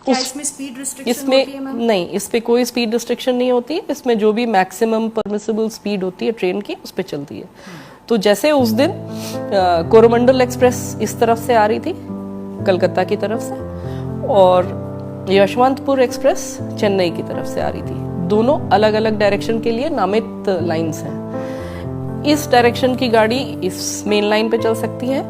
क्या इसमें speed restriction इसमें होती है मैम? नहीं, इस पे कोई स्पीड रिस्ट्रिक्शन नहीं होती। इसमें जो भी मैक्सिमम परमिसिबल स्पीड होती है ट्रेन की उस पे चलती है। तो जैसे उस दिन कोरोमंडल एक्सप्रेस इस तरफ से आ रही थी कलकत्ता की तरफ से, और यशवंतपुर एक्सप्रेस चेन्नई की तरफ से आ रही थी। दोनों अलग अलग डायरेक्शन के लिए नामित लाइंस हैं। इस डायरेक्शन की गाड़ी इस मेन लाइन पे चल सकती है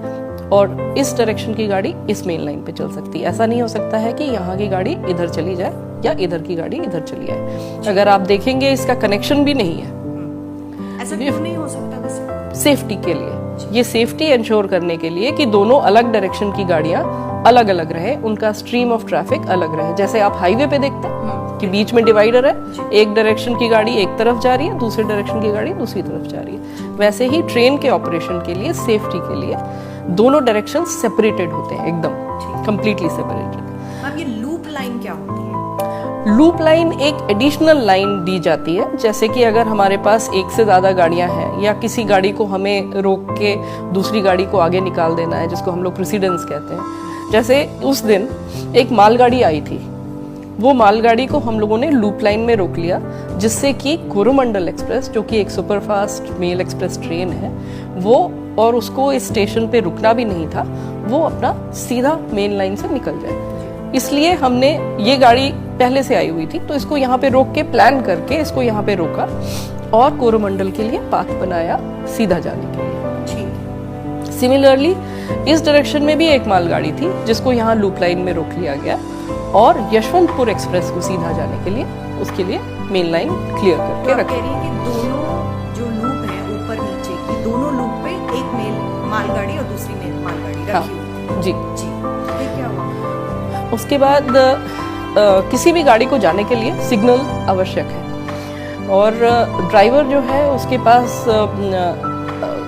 और इस डायरेक्शन की गाड़ी इस मेन लाइन पे चल सकती है। ऐसा नहीं हो सकता है कि यहाँ की गाड़ी इधर चली जाए या इधर की गाड़ी इधर चली जाए। अगर आप देखेंगे इसका कनेक्शन भी नहीं है। ऐसा क्यों नहीं हो सकता वैसे? सेफ्टी के लिए, ये सेफ्टी इंश्योर करने के लिए कि दोनों अलग डायरेक्शन की गाड़ियां अलग अलग रहे, उनका स्ट्रीम ऑफ ट्रैफिक अलग रहे। जैसे आप हाईवे पे देखते हैं कि बीच में डिवाइडर है, एक डायरेक्शन की गाड़ी एक तरफ जा रही है, दूसरी डायरेक्शन की गाड़ी दूसरी तरफ जा रही है। वैसे ही ट्रेन के ऑपरेशन के लिए, सेफ्टी के लिए दोनों डायरेक्शन सेपरेटेड होते हैं, एकदम कंप्लीटली सेपरेटेड। अब ये लूप लाइन क्या होती है? लूप लाइन एक एडिशनल लाइन दी जाती है। जैसे कि अगर हमारे पास एक से ज्यादा गाड़ियां हैं या किसी गाड़ी को हमें रोक के दूसरी गाड़ी को आगे निकाल देना है, जिसको हम लोग प्रेसिडेंस कहते हैं। जैसे उस दिन एक मालगाड़ी आई थी, वो मालगाड़ी को हम लोगों ने लूप लाइन में रोक लिया, जिससे कि कोरोमंडल एक्सप्रेस, जो कि एक सुपरफास्ट मेल एक्सप्रेस ट्रेन है, वो और उसको इस स्टेशन पे रुकना भी नहीं था, वो अपना सीधा मेन लाइन से निकल जाए। इसलिए हमने ये गाड़ी पहले से आई हुई थी, तो इसको यहाँ पे रोक के प्लान करके इसको यहाँ पे रोका और कोरोमंडल के लिए पाथ बनाया सीधा जाने के लिए। सिमिलरली इस डायरेक्शन में भी एक मालगाड़ी थी जिसको यहाँ लूप लाइन में रोक लिया गया और यशवंतपुर एक्सप्रेस को सीधा जाने के लिए उसके लिए मेन लाइन क्लियर करके रखी। कह रही है कि दोनों जो लूप है ऊपर नीचे की, दोनों लूप पे एक मेल मालगाड़ी और दूसरी मेल मालगाड़ी रखी हुई। जी जी, फिर क्या हुआ? उसके बाद किसी भी गाड़ी को जाने के लिए सिग्नल आवश्यक है और ड्राइवर जो है उसके पास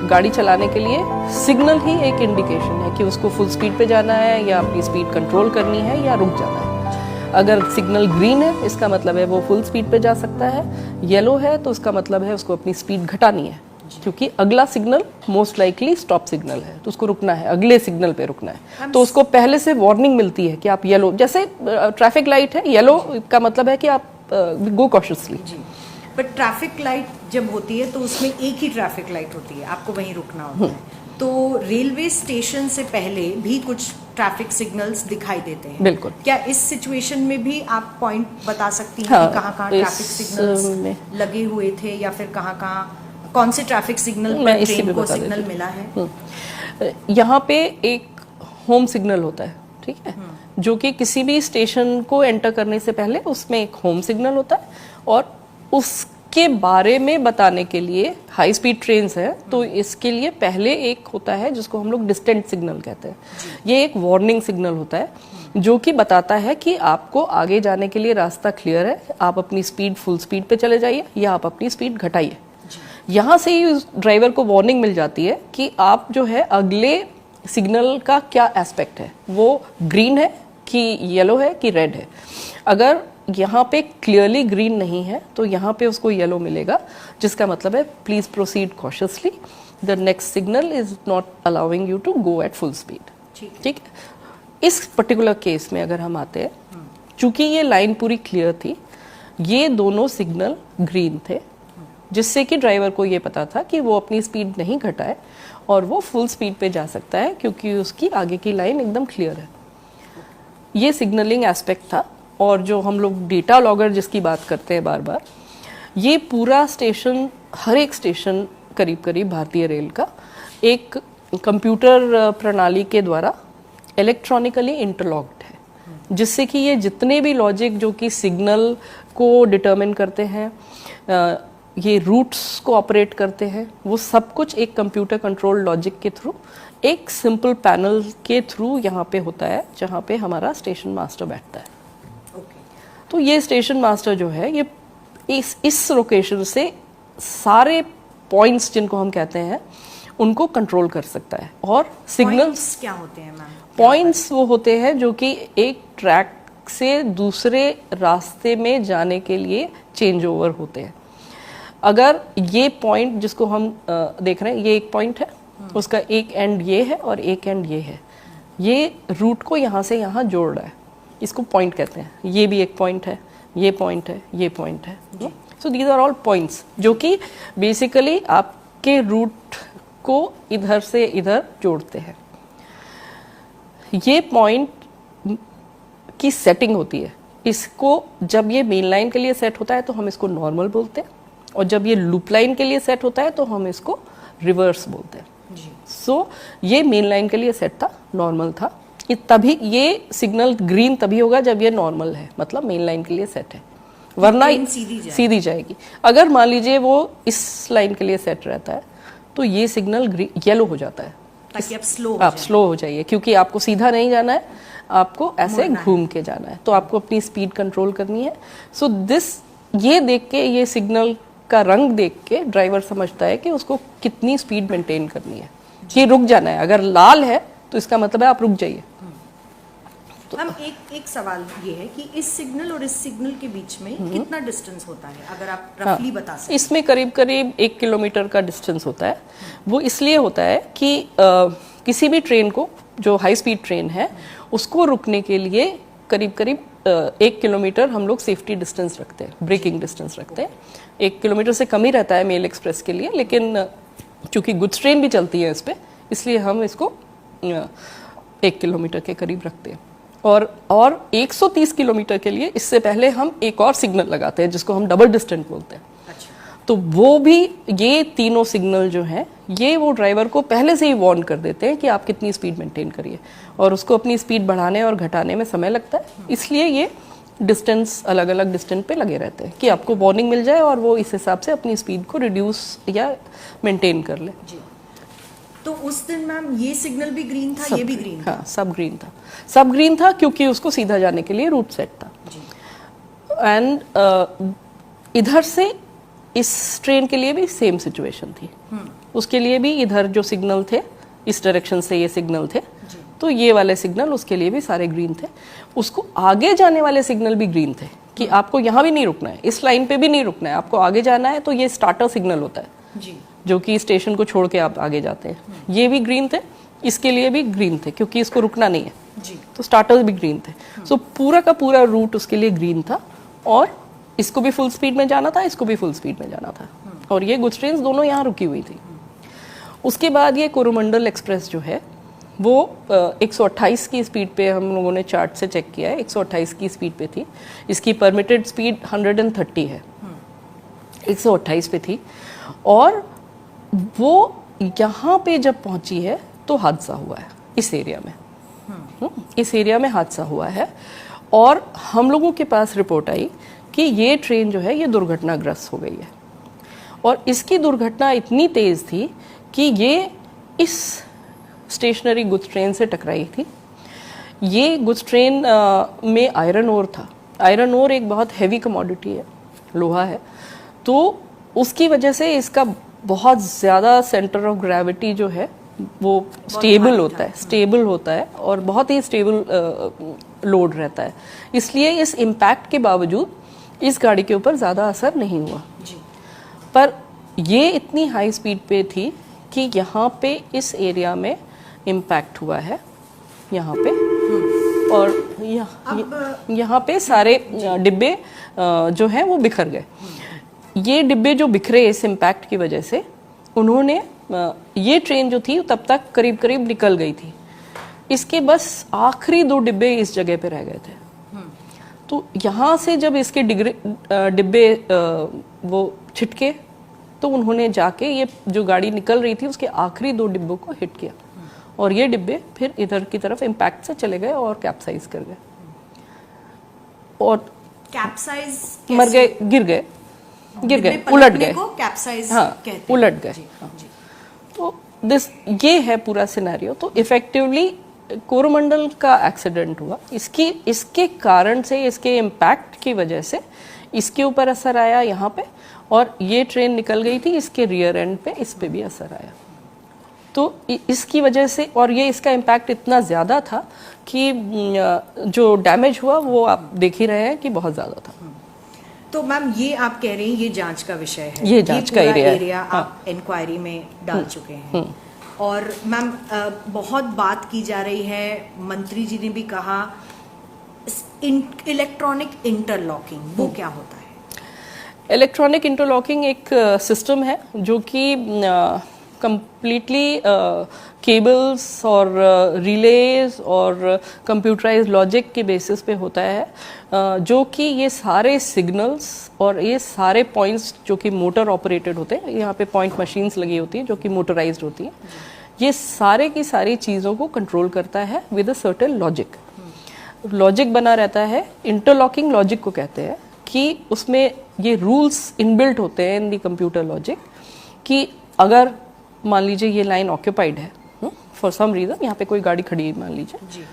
गाड़ी चलाने के लिए सिग्नल ही एक इंडिकेशन है कि उसको फुल स्पीड पे जाना है या अपनी स्पीड कंट्रोल करनी है या रुक जाना है। अगर सिग्नल ग्रीन है इसका मतलब है वो फुल स्पीड पे जा सकता है, येलो है तो उसका मतलब है उसको अपनी स्पीड घटानी है, क्योंकि अगला signal most likely stop signal है, तो उसको रुकना है, अगले सिग्नल पे रुकना है। तो उसको पहले से वार्निंग मिलती है कि आप येलो, जैसे ट्रैफिक लाइट है, येलो का मतलब है कि आप गो कॉशियसली। बट ट्रैफिक लाइट जब होती है तो उसमें एक ही ट्रैफिक लाइट होती है, आपको वहीं रुकना होता है। तो रेलवे स्टेशन से पहले भी कुछ ट्रैफिक सिग्नल्स दिखाई देते हैं। बिल्कुल। क्या इस सिचुएशन में भी आप पॉइंट बता सकती हैं हाँ, कि कहाँ ट्रैफिक सिग्नल्स लगे हुए थे या फिर कहाँ कौन से ट्रैफिक सिग्नल पर ट्रेन को सिग्नल मिला है? यहाँ पे एक होम सिग्नल होता है, ठीक है, जो कि किसी भी स्टेशन को एंटर करने से पहले उसमें एक होम सिग्नल होता है और उसके बारे में बताने के लिए, हाई स्पीड ट्रेन्स है तो इसके लिए पहले एक होता है जिसको हम लोग डिस्टेंट सिग्नल कहते हैं। ये एक वार्निंग सिग्नल होता है जो कि बताता है कि आपको आगे जाने के लिए रास्ता क्लियर है, आप अपनी स्पीड फुल स्पीड पे चले जाइए या आप अपनी स्पीड घटाइए। यहाँ से ही ड्राइवर को वार्निंग मिल जाती है कि आप जो है अगले सिग्नल का क्या एस्पेक्ट है, वो ग्रीन है कि येलो है कि रेड है। अगर यहाँ पे क्लियरली ग्रीन नहीं है तो यहाँ पे उसको येलो मिलेगा, जिसका मतलब है please proceed cautiously, the next signal is not allowing you to go at full speed. ठीक है, इस पर्टिकुलर केस में अगर हम आते हैं, चूंकि ये लाइन पूरी क्लियर थी, ये दोनों सिग्नल ग्रीन थे, जिससे कि ड्राइवर को ये पता था कि वो अपनी स्पीड नहीं घटाए और वो फुल स्पीड पे जा सकता है क्योंकि उसकी आगे की लाइन एकदम क्लियर है। ये सिग्नलिंग एस्पेक्ट था। और जो हम लोग डेटा लॉगर जिसकी बात करते हैं बार बार, ये पूरा स्टेशन, हर एक स्टेशन करीब करीब भारतीय रेल का एक कंप्यूटर प्रणाली के द्वारा इलेक्ट्रॉनिकली इंटरलॉक्ड है, जिससे कि ये जितने भी लॉजिक जो कि सिग्नल को डिटरमिन करते हैं, ये रूट्स को ऑपरेट करते हैं, वो सब कुछ एक कंप्यूटर कंट्रोल लॉजिक के थ्रू, एक सिंपल पैनल के थ्रू यहाँ पे होता है, जहाँ पे हमारा स्टेशन मास्टर बैठता है। तो ये स्टेशन मास्टर जो है ये इस लोकेशन से सारे पॉइंट्स जिनको हम कहते हैं उनको कंट्रोल कर सकता है। और सिग्नल्स क्या होते हैं मैम? पॉइंट्स वो होते हैं जो कि एक ट्रैक से दूसरे रास्ते में जाने के लिए चेंज ओवर होते हैं। अगर ये पॉइंट जिसको हम देख रहे हैं, ये एक पॉइंट है, उसका एक एंड ये है और एक एंड ये है, ये रूट को यहाँ से यहाँ जोड़ रहा है, इसको पॉइंट कहते हैं, ये भी एक पॉइंट है, ये पॉइंट है, ये पॉइंट है। So these are all points जो कि बेसिकली आपके रूट को इधर से इधर जोड़ते हैं। ये पॉइंट की सेटिंग होती है, इसको जब ये मेन लाइन के लिए सेट होता है तो हम इसको नॉर्मल बोलते हैं, और जब ये लूप लाइन के लिए सेट होता है तो हम इसको रिवर्स बोलते हैं। सो ये मेन लाइन के लिए सेट था, नॉर्मल था, तभी ये सिग्नल ग्रीन तभी होगा जब ये नॉर्मल है, मतलब मेन लाइन के लिए सेट है, वरना सीधी जाएगी। अगर मान लीजिए वो इस लाइन के लिए सेट रहता है तो ये सिग्नल येलो हो जाता है, ताकि आप स्लो हो जाइए, क्योंकि आपको सीधा नहीं जाना है, आपको ऐसे घूम के जाना है, तो आपको अपनी स्पीड कंट्रोल करनी है। सो ये देख के, ये सिग्नल का रंग देख के ड्राइवर समझता है कि उसको कितनी स्पीड मेंटेन करनी है, कि रुक जाना है। अगर लाल है तो इसका मतलब है आप रुक जाइए। तो हम एक सवाल ये है कि इस सिग्नल और इस सिग्नल के बीच में कितना डिस्टेंस होता है, अगर आप रफली बता सकें। इसमें करीब करीब 1 किलोमीटर का डिस्टेंस होता है। वो इसलिए होता है कि किसी भी ट्रेन को, जो हाई स्पीड ट्रेन है, उसको रुकने के लिए करीब करीब 1 किलोमीटर हम लोग सेफ्टी डिस्टेंस रखते हैं, ब्रेकिंग डिस्टेंस रखते हैं। 1 किलोमीटर से कम ही रहता है मेल एक्सप्रेस के लिए, लेकिन चूंकि गुड्स ट्रेन भी चलती है इस पे, इसलिए हम इसको 1 किलोमीटर के करीब रखते हैं। और 130 किलोमीटर के लिए इससे पहले हम एक और सिग्नल लगाते हैं जिसको हम डबल डिस्टेंस बोलते हैं। तो वो भी, ये तीनों सिग्नल जो हैं, ये वो ड्राइवर को पहले से ही वार्न कर देते हैं कि आप कितनी स्पीड मेंटेन करिए, और उसको अपनी स्पीड बढ़ाने और घटाने में समय लगता है, इसलिए ये डिस्टेंस अलग अलग डिस्टेंस पे लगे रहते हैं कि आपको वार्निंग मिल जाए और वो इस हिसाब से अपनी स्पीड को रिड्यूस या मेंटेन कर ले। तो उस दिन मैम ये सिग्नल भी ग्रीन था, ये भी ग्रीन था? हाँ, सब ग्रीन था, सब ग्रीन था, क्योंकि उसको सीधा जाने के लिए रूट सेट था। एंड इधर से इस ट्रेन के लिए भी सेम सिचुएशन थी, उसके लिए भी इधर जो सिग्नल थे, इस डायरेक्शन से ये सिग्नल थे, तो ये वाले सिग्नल उसके लिए भी सारे ग्रीन थे। उसको आगे जाने वाले सिग्नल भी ग्रीन थे कि आपको यहाँ भी नहीं रुकना है, इस लाइन पे भी नहीं रुकना है, आपको आगे जाना है, तो ये स्टार्टर सिग्नल होता है जी, जो कि स्टेशन को छोड़ के आप आगे जाते हैं। ये भी ग्रीन थे, इसके लिए भी ग्रीन थे, क्योंकि इसको रुकना नहीं है जी, तो स्टार्टर्स भी ग्रीन थे। सो पूरा का पूरा रूट उसके लिए ग्रीन था, और इसको भी फुल स्पीड में जाना था, इसको भी फुल स्पीड में जाना था, और ये गुड्स ट्रेन दोनों यहाँ रुकी हुई थी। उसके बाद ये कोरोमंडल एक्सप्रेस जो है वो 128 की स्पीड पे, हम लोगों ने चार्ट से चेक किया है, 128 की स्पीड पे थी। इसकी परमिटेड स्पीड 130 है, 128 पे थी, और वो यहाँ पे जब पहुंची है तो हादसा हुआ है इस एरिया में। इस एरिया में हादसा हुआ है, और हम लोगों के पास रिपोर्ट आई कि ये ट्रेन जो है ये दुर्घटनाग्रस्त हो गई है, और इसकी दुर्घटना इतनी तेज़ थी कि ये इस स्टेशनरी गुड्स ट्रेन से टकराई थी। ये गुड्स ट्रेन में आयरन ओर था। आयरन ओर एक बहुत हैवी कमोडिटी है, लोहा है, तो उसकी वजह से इसका बहुत ज़्यादा सेंटर ऑफ ग्रेविटी जो है वो स्टेबल होता है, स्टेबल होता है, और बहुत ही स्टेबल लोड रहता है। इसलिए इस इम्पैक्ट के बावजूद इस गाड़ी के ऊपर ज़्यादा असर नहीं हुआ जी। पर ये इतनी हाई स्पीड पे थी कि यहाँ पे इस एरिया में इम्पैक्ट हुआ है, यहाँ पे, और यहाँ पे सारे डिब्बे जो हैं वो बिखर गए। ये डिब्बे जो बिखरे इस इम्पैक्ट की वजह से, उन्होंने ये ट्रेन जो थी तब तक करीब करीब निकल गई थी, इसके बस आखिरी 2 डिब्बे इस जगह पे रह गए थे। तो यहाँ से जब इसके डिब्बे वो छिटके, तो उन्होंने जाके ये जो गाड़ी निकल रही थी उसके आखिरी 2 डिब्बों को हिट किया, और ये डिब्बे फिर इधर की तरफ इम्पैक्ट से चले गए और कैप्साइज कर गए, और कैप्साइज मर गए, गिर गए, उलट गए, कैप्साइज हाँ, उलट गए। तो ये है पूरा सिनेरियो। तो इफेक्टिवली कोरोमंडल का एक्सीडेंट हुआ, इसके कारण से, इसके इम्पैक्ट की वजह से इसके ऊपर असर आया यहाँ पे, और ये ट्रेन निकल गई थी इसके रियर एंड पे, इस पे भी असर आया। तो इसकी वजह से, और ये इसका इम्पैक्ट इतना ज़्यादा था कि जो डैमेज हुआ वो आप देख ही रहे हैं कि बहुत ज़्यादा था। तो मैम ये आप कह रहे हैं ये जांच का विषय है, ये जांच का एरिया आप इंक्वायरी में डाल चुके हैं। और मैम बहुत बात की जा रही है, मंत्री जी ने भी कहा इलेक्ट्रॉनिक इंटरलॉकिंग वो क्या होता है? इलेक्ट्रॉनिक इंटरलॉकिंग एक सिस्टम है जो कि कंप्लीटली केबल्स और रिलेज और कंप्यूटराइज लॉजिक के बेसिस पे होता है, जो कि ये सारे सिग्नल्स और ये सारे पॉइंट्स जो कि मोटर ऑपरेटेड होते हैं, यहाँ पे पॉइंट मशीन्स लगी होती हैं जो कि मोटराइज्ड होती हैं, ये सारे की सारी चीज़ों को कंट्रोल करता है with a certain logic. Logic बना रहता है, इंटरलॉकिंग लॉजिक को कहते हैं, कि उसमें ये रूल्स इनबिल्ट होते हैं इन दी कंप्यूटर लॉजिक कि अगर मान लीजिए ये लाइन ऑक्यूपाइड है फॉर सम रीज़न, यहाँ पे कोई गाड़ी खड़ी है मान लीजिए जी।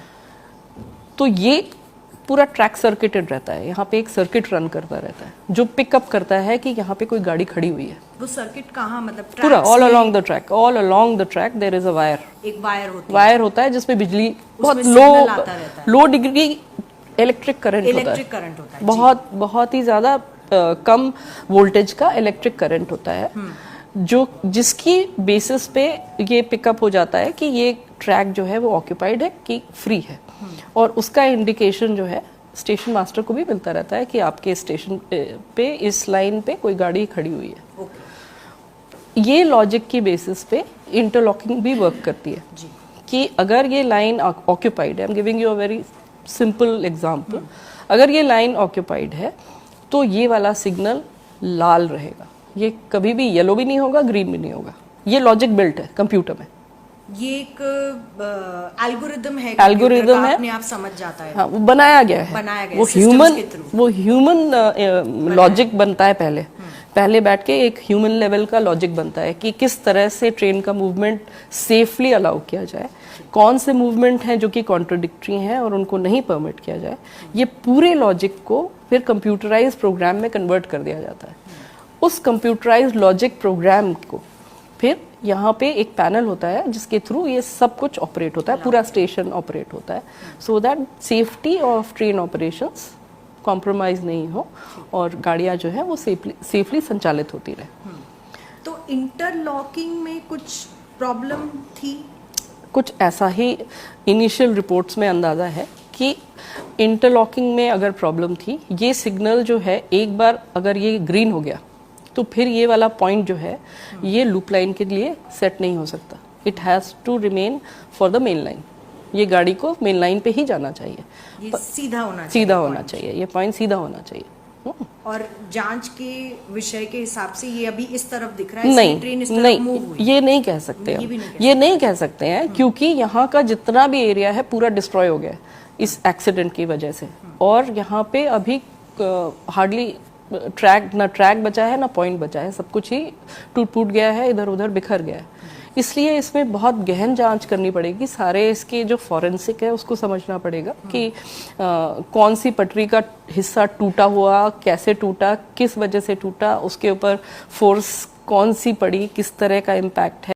तो ये पूरा ट्रैक सर्किटेड रहता है, यहाँ पे एक सर्किट रन करता रहता है जो पिकअप करता है कि यहाँ पे कोई गाड़ी खड़ी हुई है। वो सर्किट कहाँ, मतलब पूरा all along the track there is a wire, एक वायर होता है जिसमें बिजली बहुत सिग्नल आता रहता है। लो डिग्री इलेक्ट्रिक करंट होता है, बहुत ही ज़्यादा कम वोल्टेज का इलेक्ट्रिक करंट होता है, जो जिसकी बेसिस पे ये पिकअप हो जाता है कि ये ट्रैक जो है वो ऑक्यूपाइड है कि फ्री है, और उसका इंडिकेशन जो है स्टेशन मास्टर को भी मिलता रहता है कि आपके स्टेशन पे इस लाइन पे कोई गाड़ी खड़ी हुई है। ये लॉजिक की बेसिस पे इंटरलॉकिंग भी वर्क करती है जी। कि अगर ये लाइन ऑक्यूपाइड है, I am giving you a very simple example, अगर ये लाइन ऑक्यूपाइड है तो ये वाला सिग्नल लाल रहेगा, ये कभी भी येलो भी नहीं होगा, ग्रीन भी नहीं होगा। ये लॉजिक बिल्ट है कंप्यूटर में, ये एक एल्गोरिदम है, अपने आप समझ जाता है। हाँ, वो बनाया गया है, वो ह्यूमन लॉजिक बनता है पहले बैठ के एक ह्यूमन लेवल का लॉजिक बनता है कि किस तरह से ट्रेन का मूवमेंट सेफली अलाउ किया जाए, कौन से मूवमेंट हैं जो कि कॉन्ट्रडिक्टरी हैं और उनको नहीं परमिट किया जाए। ये पूरे लॉजिक को फिर कंप्यूटराइज प्रोग्राम में कन्वर्ट कर दिया जाता है। उस कंप्यूटराइज लॉजिक प्रोग्राम को फिर यहाँ पे एक पैनल होता है जिसके थ्रू ये सब कुछ ऑपरेट होता है, पूरा स्टेशन ऑपरेट होता है, so that safety of train operations compromise नहीं हो और गाड़ियाँ जो है वो सेफली संचालित होती रहे। तो इंटरलॉकिंग में कुछ प्रॉब्लम थी? कुछ ऐसा ही इनिशियल रिपोर्ट्स में अंदाज़ा है कि इंटरलॉकिंग में अगर प्रॉब्लम थी, ये सिग्नल जो है एक बार अगर ये ग्रीन हो गया तो फिर ये वाला पॉइंट जो है ये लूप लाइन के लिए सेट नहीं हो सकता, it has to remain for the main line. ये गाड़ी को मेन लाइन पे ही जाना चाहिए, ये सीधा होना चाहिए, ये पॉइंट सीधा होना चाहिए। और जांच के विषय के हिसाब से ये अभी इस तरफ दिख रहा है, ट्रेन इस तरफ नहीं, मूव हुई। ये नहीं कह सकते ये नहीं कह सकते हैं क्योंकि यहाँ का जितना भी एरिया है पूरा डिस्ट्रॉय हो गया है इस एक्सीडेंट की वजह से, और यहाँ पे अभी हार्डली ट्रैक बचा है ना पॉइंट बचा है, सब कुछ ही टूट फूट गया है, इधर उधर बिखर गया है। इसलिए इसमें बहुत गहन जांच करनी पड़ेगी, सारे इसके जो फॉरेंसिक है उसको समझना पड़ेगा कि कौन सी पटरी का हिस्सा टूटा हुआ, कैसे टूटा, किस वजह से टूटा, उसके ऊपर फोर्स कौन सी पड़ी, किस तरह का इम्पैक्ट है।